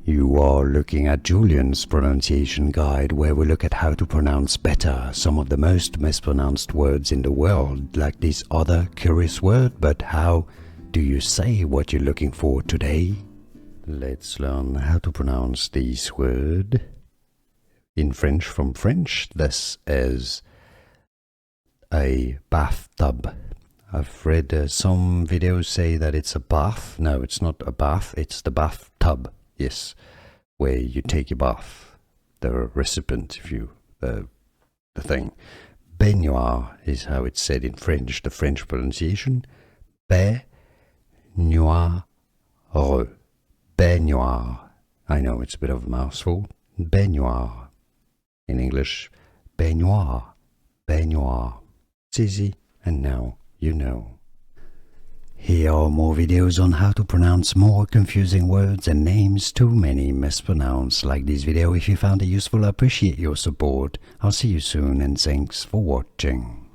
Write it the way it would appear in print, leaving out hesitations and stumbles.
You are looking at Julian's pronunciation guide, where we look at how to pronounce better some of the most mispronounced words in the world, like this other curious word. But how do you say what you're looking for today? Let's learn how to pronounce this word. In French, from French, this is a bathtub. I've read some videos say that it's a bath. No, it's not a bath, it's the bathtub. Yes, where you take your bath. The recipient, if you, the thing. Baignoire is how it's said in French, the French pronunciation. Baignoire. Baignoire. I know it's a bit of a mouthful. Baignoire. In English, baignoire. Baignoire. It's easy, and now you know. Here are more videos on how to pronounce more confusing words and names too many mispronounced. Like this video if you found it useful. I appreciate your support. I'll see you soon and thanks for watching.